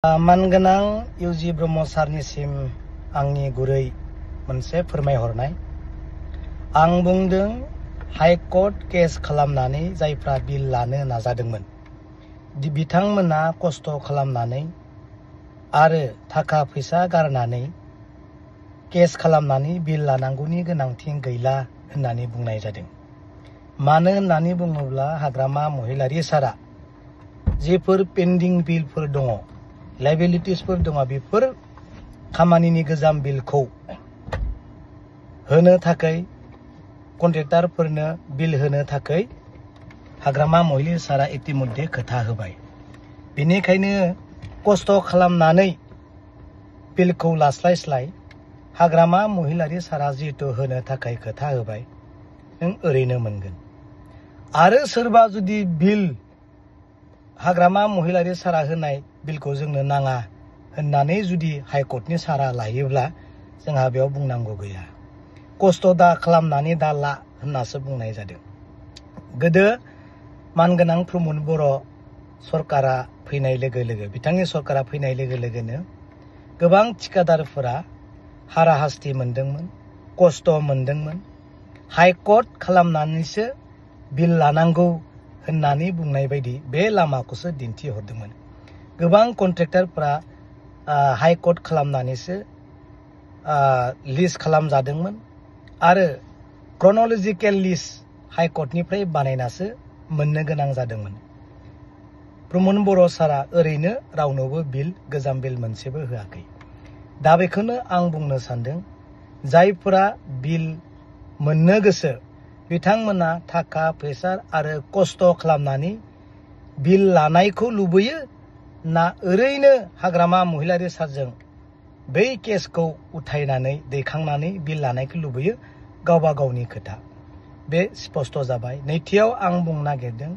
मानगोनां इउजि ब्रह्म सारनिसिम आंनि गुरै मोनसे फोरमायहरनाय। आं बुंदों हाइकर्ट केस खालामनानै जायफ्रा बिल लानो नाजादोंमोन बिथांमोना खस्थ' खालामनानै आरो थाखा फैसा गारनानै केस खालामनानै बिल लानांगौनि गोनांथि गैला होननानै बुंनाय जादों। मानो होननानै बुङोब्ला हाग्रामा महिलारी सारा जेफोर पेन्डिं बिलफोर दङ, लाइबिलिटिसफोर दङ, बेफोर खामानिनि गोजाम बिलखौ होनो थाखाय कन्ट्रेक्टारफोरनो बिल होनो थाखाय हाग्रामा महिलारी सारा इतिमध्ये खोथा होबाय। बेनिखायनो खस्थ' खालामनानै बिलखौ लास्लायस्लाय हाग्रामा महिलारी सारा जिहेतु होनो थाखाय खोथा होबाय, नों ओरैनो मोनगोन। आरो सोरबा जुदि बिल हाग्रामा महिलारी सारा होनाय बिलखौ जोंनो नाङा होननानै जुदि हाइकर्टनि सारा लायोब्ला जोंहा बेयाव बुंनांगौ गैया। खस्थ' दा खालामनानै दा ला होननासो बुंनाय जादों। गोदो मानगोनां प्रमद बर' सरकारा फैनाय लोगो लोगो, बिथांनि सरकारा फैनाय लोगो लोगोनो गोबां थिकादारफोरा हाराहास्ति मोनदोंमोन, खस्थ' मोनदोंमोन। हाइकर्ट खालामनानैसो बिल लानांगौ होननानै बुंनाय बायदि बे लामाखौसो दिन्थिहरदोंमोन। गोबां कन्ट्रेक्टारफोरा हाइकर्ट खालामनानैसो लिस्ट खालामजादोंमोन आरो क्रन'लजिकेल लिस्ट हाइकर्टनिफ्राय बानायनासो मोननो गोनां जादोंमोन। प्रमद बर' सारा ओरैनो रावनोबो बिल, गोजाम बिल मोनसेबो होआखै। दा बेखौनो आं बुंनो सानदों, जायफोरा बिल मोननो गोसो बिथांमोना थाखा फैसा आरो खस्थ' खालामनानै बिल लानायखौ लुबैयो ना ओरैनो हाग्रामा महिलारी सारजों बै केसखौ उथायनानै दैखांनानै बिल लानायखौ लुबैयो, गावबा गावनि खोथा। बे स्पष्ट जाबाय। नैथियाव आं बुंनो नागिरदों,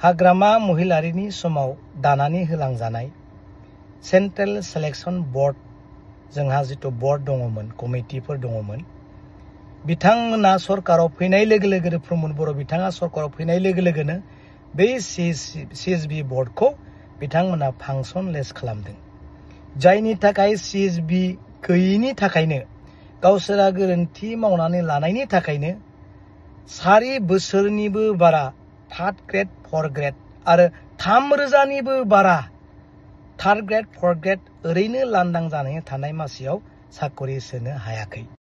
हाग्रामा महिलारीनि समाव दानानै होलांजानाय सेन्ट्रेल सिलेक्शन बर्ड, जोंहा जिथु बर्ड दङमोन, कमिटिफोर दङमोन, बिथांमोना सरकाराव फैनाय लोगो लोगोनो, प्रमद बर' बिथाङा सरकाराव फैनाय लोगो लोगोनो बै CSB बर्डखौ बिथांमोना फांसनलेस खालामदों। जायनि थाखाय CSB गैयिनि थाखायनो, गावसोरा गोरोन्थि मावनानै लानायनि थाखायनो 4 बोसोरनिबो बारा थार्ड ग्रेड, फर्थ ग्रेड आरो 3000निबो बारा थार्ड ग्रेड, फर्थ ग्रेड ओरैनो लांदां जानानै थानाय मासियाव साकरि सोनो हायाखै।